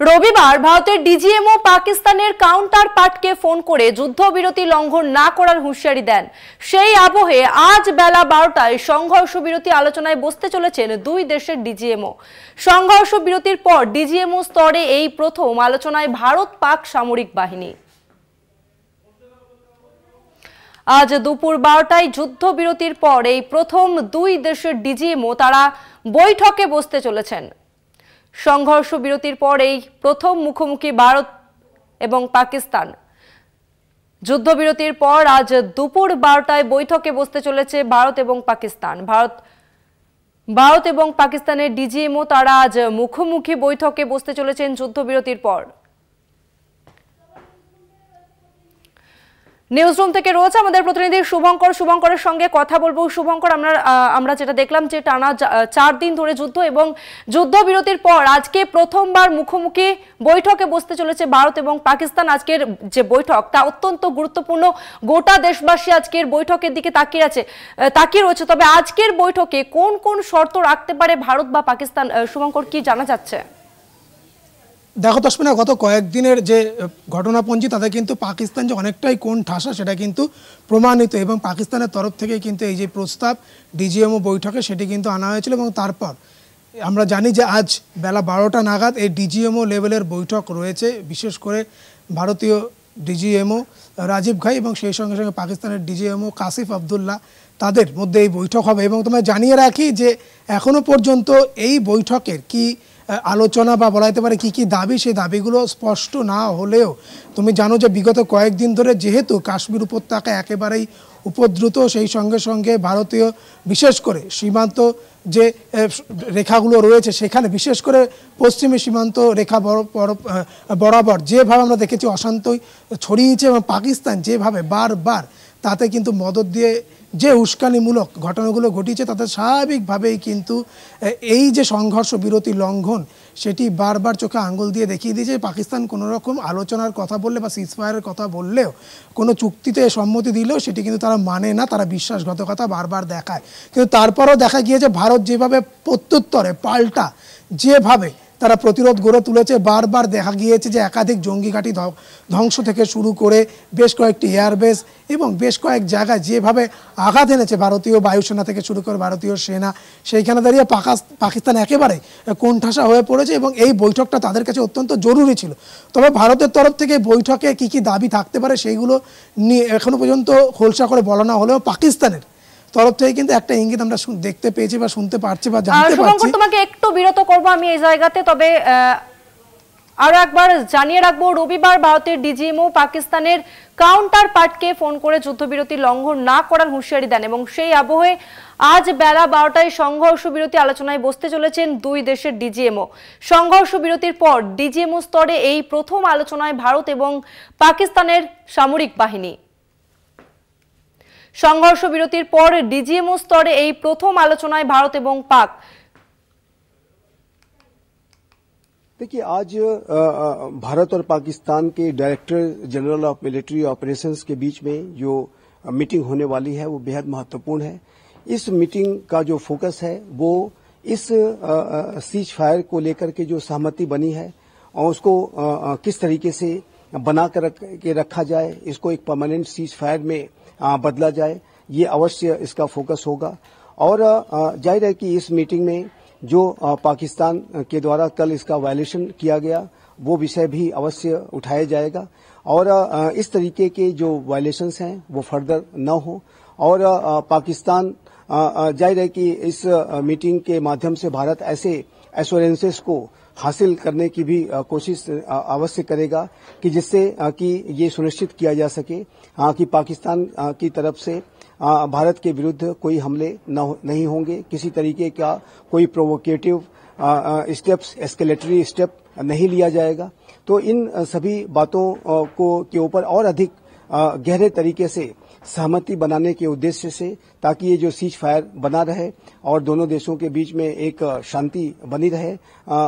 রবিবার ভারতের ডিজিএমও পাকিস্তানের কাউন্টার পার্টকে ফোন করে যুদ্ধবিরতি লঙ্ঘন না করার হুঁশিয়ারি দেন। সেই আবহে আজ বেলা 12টায় সংঘর্ষ বিরতি আলোচনায় বসতে চলেছেন দুই দেশের ডিজিএমও। সংঘর্ষ বিরতির পর ডিজিএমও স্তরে এই প্রথম আলোচনায় ভারত পাক সামরিক বাহিনী। আজ দুপুর 12টায় যুদ্ধবিরতির পর এই প্রথম দুই দেশের ডিজিএমও তারা বৈঠকে বসতে চলেছেন। সংঘর্ষ বিরতির পর এই প্রথম মুখোমুখি ভারত এবং পাকিস্তান। যুদ্ধবিরতির পর আজ দুপুর 12টায় বৈঠকে বসতে চলেছে ভারত এবং পাকিস্তান। ভারত এবং পাকিস্তানের ডিজিএমও তারা আজ মুখোমুখি বৈঠকে বসতে চলেছেন যুদ্ধবিরতির পর। নিউজরুম থেকে রয়েছে আমাদের প্রতিনিধি শুভঙ্করের সঙ্গে কথা বলবো। শুভঙ্কর, আমরা যেটা দেখলাম যে টানা 4 দিন ধরে যুদ্ধ এবং যুদ্ধবিরতির পর আজকে প্রথমবার মুখোমুখি বৈঠকে বসতে চলেছে ভারত এবং পাকিস্তান। আজকের যে বৈঠক তা অত্যন্ত গুরুত্বপূর্ণ। গোটা দেশবাসী আজকের বৈঠকের দিকে তাকিয়ে রয়েছে। তবে আজকের বৈঠকে কোন কোন শর্ত রাখতে পারে ভারত বা পাকিস্তান, শুভঙ্কর, কি জানা যাচ্ছে? দেখো তসমিনা, গত কয়েকদিনের যে ঘটনাপঞ্জি তাতে কিন্তু পাকিস্তান যে অনেকটাই কোণ ঠাসা সেটা কিন্তু প্রমাণিত, এবং পাকিস্তানের তরফ থেকে কিন্তু এই যে প্রস্তাব ডিজিএমও বৈঠকে সেটি কিন্তু আনা হয়েছিল। এবং তারপর আমরা জানি যে আজ বেলা 12টা নাগাদ এই ডিজিএমও লেভেলের বৈঠক রয়েছে, বিশেষ করে ভারতীয় ডিজিএমও রাজীব ঘাই এবং সেই সঙ্গে সঙ্গে পাকিস্তানের ডিজিএমও কাসিফ আবদুল্লাহ, তাদের মধ্যে এই বৈঠক হবে। এবং তোমায় জানিয়ে রাখি যে এখনো পর্যন্ত এই বৈঠকের কি আলোচনা বা বলা যেতে পারে কী কী দাবি, সেই দাবিগুলো স্পষ্ট না হলেও তুমি জানো যে বিগত কয়েকদিন ধরে যেহেতু কাশ্মীর উপত্যকা একেবারেই উপদ্রুত, সেই সঙ্গে সঙ্গে ভারতীয় বিশেষ করে সীমান্ত যে রেখাগুলো রয়েছে সেখানে বিশেষ করে পশ্চিমী সীমান্ত রেখা বরাবর যেভাবে আমরা দেখেছি অশান্তই ছড়িয়েছে, এবং পাকিস্তান যেভাবে বারবার তাতে কিন্তু মদদ দিয়ে যে উস্কানিমূলক ঘটনাগুলো ঘটিয়েছে তাতে স্বাভাবিকভাবেই কিন্তু এই যে সংঘর্ষ বিরতি লঙ্ঘন সেটি বারবার চোখে আঙ্গুল দিয়ে দেখিয়ে দিয়েছে। পাকিস্তান কোনো রকম আলোচনার কথা বললে বা সিজফায়ারের কথা বললেও, কোনো চুক্তিতে সম্মতি দিলেও সেটি কিন্তু তারা মানে না, তারা বিশ্বাসঘাতকতা বারবার দেখায়। কিন্তু তারপরও দেখা গিয়েছে ভারত যেভাবে প্রত্যুত্তরে পাল্টা যেভাবে তারা প্রতিরোধ গড়ে তুলেছে, বারবার দেখা গিয়েছে যে একাধিক জঙ্গি ঘাঁটি ধ্বংস থেকে শুরু করে বেশ কয়েকটি এয়ারবেস এবং বেশ কয়েক জায়গায় যেভাবে আঘাত এনেছে ভারতীয় বায়ুসেনা থেকে শুরু করে ভারতীয় সেনা, সেইখানে দাঁড়িয়ে পাকিস্তান একেবারে কোণঠাসা হয়ে পড়েছে। এবং এই বৈঠকটা তাদের কাছে অত্যন্ত জরুরি ছিল। তবে ভারতের তরফ থেকে বৈঠকে কী কী দাবি থাকতে পারে সেইগুলো নিয়ে এখনো পর্যন্ত খোলসা করে বলা না হলেও পাকিস্তানের তরফ থেকে কিন্তু একটা ইঙ্গিত আমরা দেখতে পেয়েছি বা শুনতে পারছি বা জানতে পারছি। তোমাকে একটু বিরত করব আমি এই জায়গাতে, তবে আরো একবার জানিয়ে রাখবো, রবিবার ভারতের ডিজিএমও পাকিস্তানের কাউন্টার পার্টকে ফোন করে যুদ্ধবিরতি লঙ্ঘন না করার হুঁশিয়ারি দেন। এবং সেই আবহে আজ বেলা 12টায় সংঘর্ষ বিরতি আলোচনায় বসতে চলেছেন দুই দেশের ডিজিএমও। সংঘর্ষ বিরতির পর ডিজিএমও স্তরে এই প্রথম আলোচনায় ভারত এবং পাকিস্তানের সামরিক বাহিনী। সংঘর্ষ বিরতির পর ডিজিএমও স্তরে এই প্রথম আলোচনায় ভারত এবং পাক। देखिए, आज भारत और पाकिस्तान के director general of military operations के बीच में जो मीटिंग होने वाली है वो बेहद महत्वपूर्ण है। इस मीटिंग का जो फोकस है वो इस सीज फायर को लेकर के जो सहमति बनी है और उसको किस तरीके से बना कर रखा जाए, इसको एक परमानेंट सीज फायर में बदला जाए, ये अवश्य इसका फोकस होगा। और जाहिर है कि इस मीटिंग में जो पाकिस्तान के द्वारा कल इसका वायलेशन किया गया वो विषय भी अवश्य उठाया जाएगा, और इस तरीके के जो वायलेशंस हैं वो फर्दर न हो। और पाकिस्तान जाहिर है कि इस मीटिंग के माध्यम से भारत ऐसे एश्योरेंसेस को हासिल करने की भी कोशिश अवश्य करेगा कि जिससे कि ये सुनिश्चित किया जा सके कि पाकिस्तान की तरफ से भारत के विरुद्ध कोई हमले नहीं होंगे, किसी तरीके का कोई प्रोवोकेटिव स्टेप्स, एस्केलेटरी स्टेप नहीं लिया जाएगा। तो इन सभी बातों के ऊपर और अधिक गहरे तरीके से सहमति बनाने के उद्देश्य से, ताकि ये जो सीज फायर बना रहे और दोनों देशों के बीच में एक शांति बनी रहे,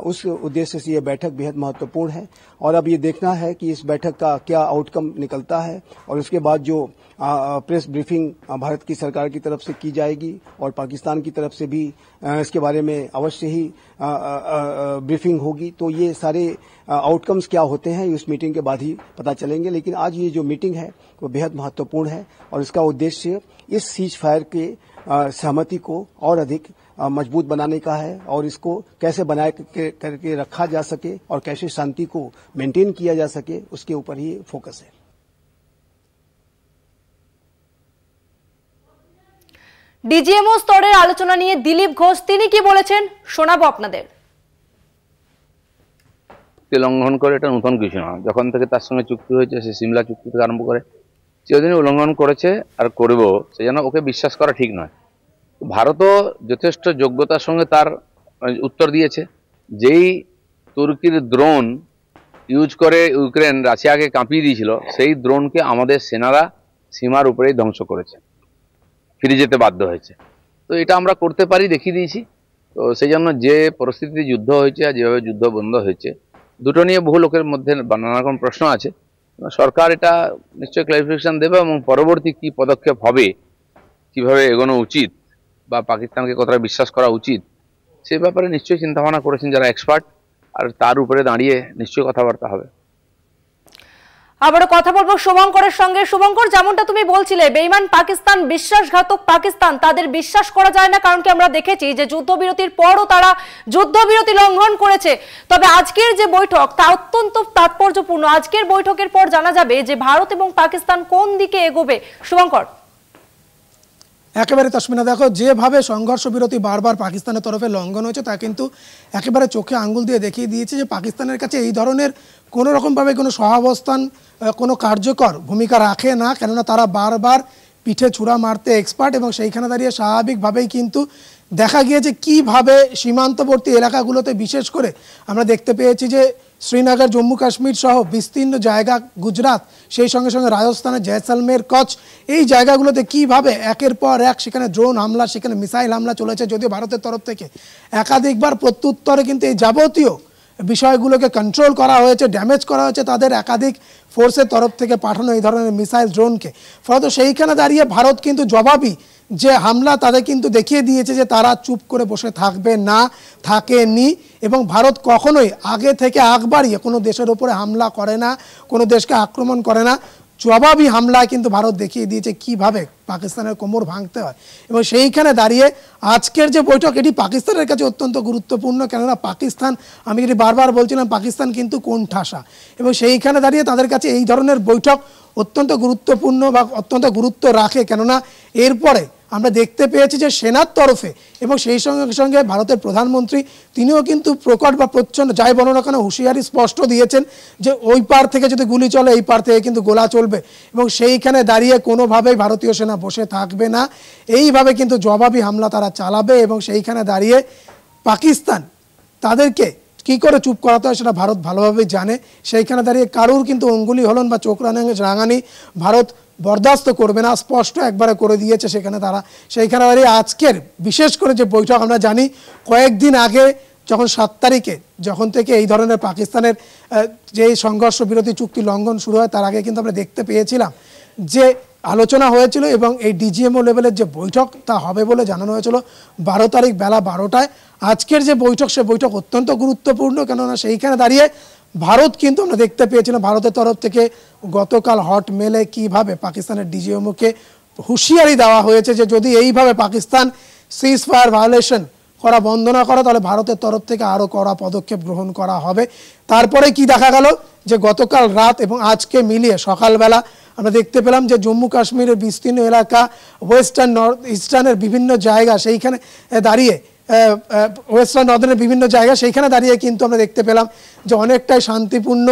उस उद्देश्य से ये बैठक बेहद महत्वपूर्ण है। और अब ये देखना है कि इस बैठक का क्या आउटकम निकलता है और उसके बाद जो प्रेस ब्रीफिंग भारत की सरकार की तरफ से की जाएगी और पाकिस्तान की तरफ से भी इसके बारे में अवश्य ही ब्रीफिंग होगी। तो ये सारे आउटकम्स क्या होते हैं इस मीटिंग के बाद ही पता चलेंगे। लेकिन आज ये जो मीटिंग है वो बेहद महत्वपूर्ण है और इसका उद्देश्य इस सीज फायर के सहमति को और अधिक मजबूत बनाने का है और इसको कैसे बनाए करके रखा जा सके और कैसे शांति को मेंटेन किया जा सके, उसके ऊपर ही फोकस है। ডিজিএমও স্তরের আলোচনা নিয়ে দিলীপ ঘোষ তিনি কি বলেছেন শোনাবো আপনাদের। লঙ্ঘন করে এটা নতুন কিছু না, যখন থেকে তার সঙ্গে চুক্তি হয়েছে সে সিমলা চুক্তি থেকে আরম্ভ করে চিরদিনই উল্লঙ্ঘন করেছে আর করবো, সেজন্য ওকে বিশ্বাস করা ঠিক নয়। ভারতও যথেষ্ট যোগ্যতার সঙ্গে তার উত্তর দিয়েছে। যেই তুর্কির ড্রোন ইউজ করে ইউক্রেন রাশিয়াকে কাঁপিয়ে দিয়েছিল, সেই ড্রোনকে আমাদের সেনারা সীমার উপরেই ধ্বংস করেছে, ফিরে যেতে বাধ্য হয়েছে। তো এটা আমরা করতে পারি, দেখিয়ে দিয়েছি। তো সেই জন্য যে পরিস্থিতিতে যুদ্ধ হয়েছে আর যেভাবে যুদ্ধ বন্ধ হয়েছে, দুটো নিয়ে বহু লোকের মধ্যে নানা রকম প্রশ্ন আছে। সরকার এটা নিশ্চয়ই ক্লারিফিকেশন দেবে এবং পরবর্তী কি পদক্ষেপ হবে, কিভাবে এগোনো উচিত বা পাকিস্তানকে কতটা বিশ্বাস করা উচিত, সে ব্যাপারে নিশ্চয়ই চিন্তাভাবনা করেছেন যারা এক্সপার্ট, আর তার উপরে দাঁড়িয়ে নিশ্চয়ই কথাবার্তা হবে। আবারও কথা বলবো শুভঙ্করের সঙ্গে। শুভঙ্কর, যেমনটা তুমি বলছিলে বেঈমান পাকিস্তান, বিশ্বাসঘাতক পাকিস্তান, তাদের বিশ্বাস করা যায় না, কারণ কি আমরা দেখেছি যে যুদ্ধবিরতির পরও তারা যুদ্ধবিরতি লঙ্ঘন করেছে। তবে আজকের যে বৈঠক তা অত্যন্ত তাৎপর্যপূর্ণ। আজকের বৈঠকের পর জানা যাবে যে ভারত এবং পাকিস্তান কোন দিকে এগোবে। শুভঙ্কর। একেবারে তসমিনা, দেখো যেভাবে সংঘর্ষ বিরতি বারবার পাকিস্তানের তরফে লঙ্ঘন হয়েছে তা কিন্তু একেবারে চোখে আঙ্গুল দিয়ে দেখিয়ে দিয়েছে যে পাকিস্তানের কাছে এই ধরনের কোনো রকমভাবে কোনো সহাবস্থান কোনো কার্যকর ভূমিকা রাখে না, কেননা তারা বারবার পিঠে ছুরা মারতে এক্সপার্ট এবং সেইখানে দাঁড়িয়ে স্বাভাবিকভাবেই কিন্তু দেখা গিয়েছে কিভাবে সীমান্তবর্তী এলাকাগুলোতে বিশেষ করে আমরা দেখতে পেয়েছি যে শ্রীনগর, জম্মু কাশ্মীর সহ বিস্তীর্ণ জায়গা, গুজরাট, সেই সঙ্গে সঙ্গে রাজস্থানের জয়সালমের, কচ্ছ, এই জায়গাগুলোতে কিভাবে একের পর এক সেখানে ড্রোন হামলা, সেখানে মিসাইল হামলা চলেছে। যদিও ভারতের তরফ থেকে একাধিকবার প্রত্যুত্তরে কিন্তু এই যাবতীয় বিষয়গুলোকে কন্ট্রোল করা হয়েছে, ড্যামেজ করা হয়েছে তাদের একাধিক ফোর্সের তরফ থেকে পাঠানো এই ধরনের মিসাইল ড্রোনকে। ফলত সেইখানে দাঁড়িয়ে ভারত কিন্তু জবাবি যে হামলা তাদের কিন্তু দেখিয়ে দিয়েছে যে তারা চুপ করে বসে থাকবে না, থাকেনি। এবং ভারত কখনোই আগে থেকে আগ বাড়িয়ে কোনো দেশের ওপরে হামলা করে না, কোনো দেশকে আক্রমণ করে না। জবাবি হামলায় কিন্তু ভারত দেখিয়ে দিয়েছে কিভাবে পাকিস্তানের কোমর ভাঙতে হয়। এবং সেইখানে দাঁড়িয়ে আজকের যে বৈঠক, এটি পাকিস্তানের কাছে অত্যন্ত গুরুত্বপূর্ণ, কেননা পাকিস্তান, আমি যেটি বারবার বলছিলাম, পাকিস্তান কিন্তু কোণঠাসা এবং সেইখানে দাঁড়িয়ে তাদের কাছে এই ধরনের বৈঠক অত্যন্ত গুরুত্বপূর্ণ বা অত্যন্ত গুরুত্ব রাখে। কেননা এরপরে আমরা দেখতে পেয়েছি যে সেনার তরফে এবং সেই সঙ্গে সঙ্গে ভারতের প্রধানমন্ত্রী তিনিও কিন্তু প্রকট বা প্রচ্ছন্ন, যাই বলো না কেন, হুঁশিয়ারি স্পষ্ট দিয়েছেন যে ওই পার থেকে যদি গুলি চলে এই পার থেকে কিন্তু গোলা চলবে এবং সেইখানে দাঁড়িয়ে কোনোভাবেই ভারতীয় সেনা বসে থাকবে না। এইভাবে কিন্তু জবাবি হামলা তারা চালাবে এবং সেইখানে দাঁড়িয়ে পাকিস্তান তাদেরকে কি করে চুপ করাতে হয় সেটা ভারত ভালোভাবেই জানে। সেইখানে দাঁড়িয়ে কারুর কিন্তু অঙ্গুলি হলন বা চোখ রাঙানি ভারত বরদাস্ত করবে না, স্পষ্ট একবারে করে দিয়েছে সেখানে তারা। সেইখানে দাঁড়িয়ে আজকের বিশেষ করে যে বৈঠক, আমরা জানি কয়েকদিন আগে যখন 7 তারিখে যখন থেকে এই ধরনের পাকিস্তানের যে সংঘর্ষ বিরতি চুক্তি লঙ্ঘন শুরু হয়, তার আগে কিন্তু আমরা দেখতে পেয়েছিলাম যে আলোচনা হয়েছিল এবং এই ডিজিএমও লেভেলের যে বৈঠক তা হবে বলে জানানো হয়েছিল 12 তারিখ বেলা 12টায়। আজকের যে বৈঠক, সে বৈঠক অত্যন্ত গুরুত্বপূর্ণ, কেননা সেইখানে দাঁড়িয়ে ভারত কিন্তু আমরা দেখতে পেয়েছিলাম ভারতের তরফ থেকে গতকাল হট মেলে কিভাবে পাকিস্তানের ডিজিএমওকে হুঁশিয়ারি দেওয়া হয়েছে যে যদি এইভাবে পাকিস্তান সিজ ফায়ার ভায়োলেশন করা বন্ধ না করে তাহলে ভারতের তরফ থেকে আরও কড়া পদক্ষেপ গ্রহণ করা হবে। তারপরে কি দেখা গেল যে গতকাল রাত এবং আজকে মিলিয়ে সকালবেলা আমরা দেখতে পেলাম যে জম্মু কাশ্মীরের বিস্তীর্ণ এলাকা, ওয়েস্টার্ন নর্থ ইস্টার্নের বিভিন্ন জায়গা, সেইখানে দাঁড়িয়ে ওয়েস্টার্ন নর্দার্নের বিভিন্ন জায়গা, সেইখানে দাঁড়িয়ে কিন্তু আমরা দেখতে পেলাম যে অনেকটাই শান্তিপূর্ণ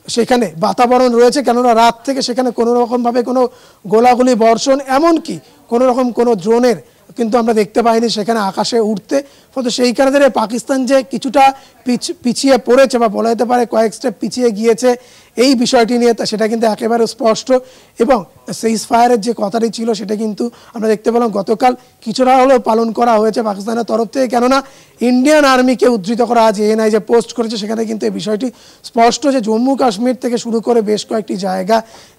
সেখানে বাতাবরণ রয়েছে, কেননা রাত থেকে সেখানে কোনো রকমভাবে কোনো গোলাগুলি বর্ষণ, এমনকি কোনো রকম কোনো ড্রোনের কিন্তু আমরা দেখতে পাইনি সেখানে আকাশে উঠতে। ফলে সেইখানে দাঁড়িয়ে পাকিস্তান যে কিছুটা পিছিয়ে পড়েছে বা বলা যেতে পারে কয়েক স্টেপ পিছিয়ে গিয়েছে এই বিষয়টি নিয়ে সেটা কিন্তু একেবারে স্পষ্ট। এবং সিজ ফায়ারের যে কথাটি ছিল সেটা কিন্তু আমরা দেখতে পেলাম গতকাল কিছুটা হলেও পালন করা হয়েছে পাকিস্তানের তরফ থেকে, কেননা ইন্ডিয়ান আর্মিকে উদ্ধৃত করা আজ এএনআই যে পোস্ট করেছে সেখানে কিন্তু এই বিষয়টি স্পষ্ট যে জম্মু কাশ্মীর থেকে শুরু করে বেশ কয়েকটি জায়গা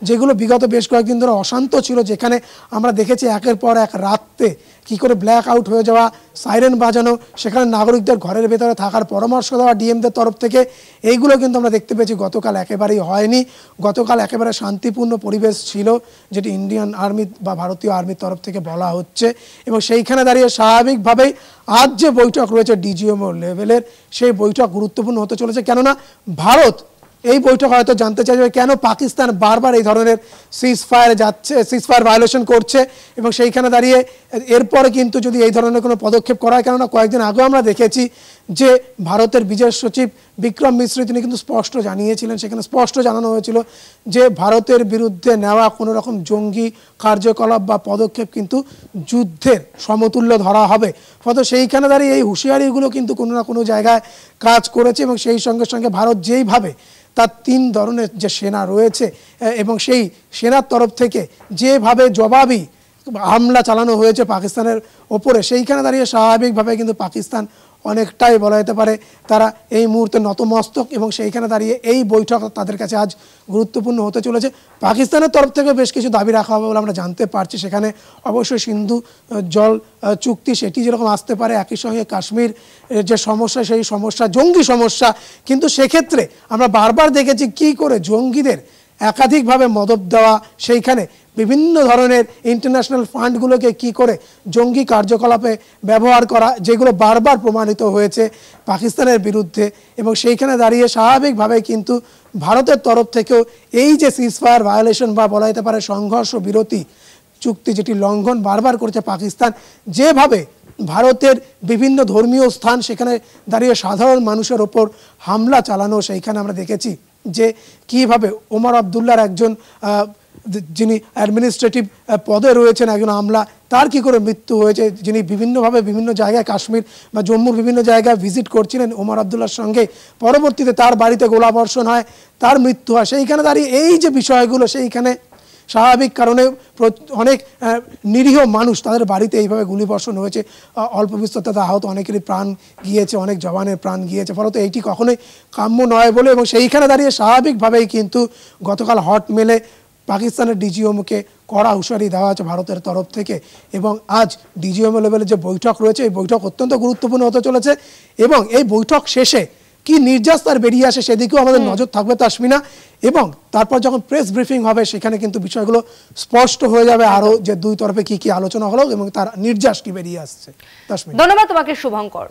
যেগুলো বিগত বেশ কয়েকদিন ধরে অশান্ত ছিল, যেখানে আমরা দেখেছি একের পর এক রাত্রে কী করে ব্ল্যাক আউট হয়ে যাওয়া, সাইরেন বাজানো, সেখানে নাগরিকদের ঘরের ভেতরে থাকার পরামর্শ দেওয়া ডিএমদের তরফ থেকে, এইগুলো কিন্তু আমরা দেখতে পেয়েছি গতকাল একেবারেই হয়নি। গতকাল একেবারে শান্তিপূর্ণ পরিবেশ ছিল, যেটি ইন্ডিয়ান আর্মি বা ভারতীয় আর্মির তরফ থেকে বলা হচ্ছে। এবং সেইখানে দাঁড়িয়ে স্বাভাবিকভাবেই আজ যে বৈঠক রয়েছে ডিজিএমও লেভেলের, সেই বৈঠক গুরুত্বপূর্ণ হতে চলেছে, কেননা ভারত এই বৈঠক হয়তো জানতে চাইবে কেন পাকিস্তান বারবার এই ধরনের সিজ ফায়ার ভায়োলেশন করছে। এবং সেইখানে দাঁড়িয়ে এরপরে কিন্তু যদি এই ধরনের কোনো পদক্ষেপ করা হয়, কেননা কয়েকদিন আগেও আমরা দেখেছি যে ভারতের বিদেশ সচিব বিক্রম মিশ্রি তিনি কিন্তু স্পষ্ট জানিয়েছিলেন, সেখানে স্পষ্ট জানানো হয়েছিল যে ভারতের বিরুদ্ধে নেওয়া কোনো রকম জঙ্গি কার্যকলাপ বা পদক্ষেপ কিন্তু যুদ্ধের সমতুল্য ধরা হবে। ফলে সেইখানে দাঁড়িয়ে এই হুঁশিয়ারিগুলো কিন্তু কোনো না কোনো জায়গায় কাজ করেছে। এবং সেই সঙ্গে সঙ্গে ভারত যেইভাবে তার 3 ধরনের যে সেনা রয়েছে এবং সেই সেনার তরফ থেকে যেভাবে জবাবি হামলা চালানো হয়েছে পাকিস্তানের ওপরে, সেইখানে দাঁড়িয়ে স্বাভাবিকভাবে কিন্তু পাকিস্তান অনেকটাই বলা যেতে পারে তারা এই মুহূর্তে নতমস্তক। এবং সেইখানে দাঁড়িয়ে এই বৈঠক তাদের কাছে আজ গুরুত্বপূর্ণ হতে চলেছে। পাকিস্তানের তরফ থেকে বেশ কিছু দাবি রাখা হবে বলে আমরা জানতে পারছি, সেখানে অবশ্যই সিন্ধু জল চুক্তি সেটি যেরকম আসতে পারে, একই সঙ্গে কাশ্মীর যে সমস্যা সেই সমস্যা, জঙ্গি সমস্যা, কিন্তু সেক্ষেত্রে আমরা বারবার দেখেছি কী করে জঙ্গিদের একাধিকভাবে মদত দেওয়া, সেইখানে বিভিন্ন ধরনের ইন্টারন্যাশনাল ফান্ডগুলোকে কি করে জঙ্গি কার্যকলাপে ব্যবহার করা, যেগুলো বারবার প্রমাণিত হয়েছে পাকিস্তানের বিরুদ্ধে। এবং সেইখানে দাঁড়িয়ে স্বাভাবিকভাবে কিন্তু ভারতের তরফ থেকেও এই যে সিজ ফায়ার ভায়োলেশন বা বলা যেতে পারে সংঘর্ষ বিরতি চুক্তি যেটি লঙ্ঘন বারবার করছে পাকিস্তান, যেভাবে ভারতের বিভিন্ন ধর্মীয় স্থান সেখানে দাঁড়িয়ে সাধারণ মানুষের ওপর হামলা চালানো, সেইখানে আমরা দেখেছি যে কীভাবে ওমর আবদুল্লার একজন যিনি অ্যাডমিনিস্ট্রেটিভ পদে রয়েছেন একজন আমলা, তার কি করে মৃত্যু হয়েছে, যিনি বিভিন্নভাবে বিভিন্ন জায়গায় কাশ্মীর বা জম্মুর বিভিন্ন জায়গায় ভিজিট করছিলেন ওমর আবদুল্লার সঙ্গে, পরবর্তীতে তার বাড়িতে গোলাবর্ষণ হয়, তার মৃত্যু হয়। সেইখানে দাঁড়িয়ে এই যে বিষয়গুলো, সেইখানে স্বাভাবিক কারণে অনেক নিরীহ মানুষ তাদের বাড়িতে এইভাবে গুলিবর্ষণ হয়েছে, অল্প বিস্তরতে আহত অনেকেরই প্রাণ গিয়েছে, অনেক জওয়ানের প্রাণ গিয়েছে। ফলত এইটি কখনোই কাম্য নয় বলে, এবং সেইখানে দাঁড়িয়ে স্বাভাবিকভাবেই কিন্তু গতকাল হট মেলে পাকিস্তানের ডিজিএমওকে কড়া হুঁশিয়ারি দেওয়া হয়েছে ভারতের তরফ থেকে। এবং আজ ডিজিএমও লেভেলের যে বৈঠক রয়েছে, এই বৈঠক অত্যন্ত গুরুত্বপূর্ণ হতে চলেছে। এবং এই বৈঠক শেষে কি নির্যাস তার বেরিয়ে আসে সেদিকেও আমাদের নজর থাকবে তাসমিনা। এবং তারপর যখন প্রেস ব্রিফিং হবে সেখানে কিন্তু বিষয়গুলো স্পষ্ট হয়ে যাবে আরও যে দুই তরফে কি কি আলোচনা হলো এবং তার নির্যাস কি বেরিয়ে আসছে। তাসমিনা, ধন্যবাদ তোমাকে শুভঙ্কর।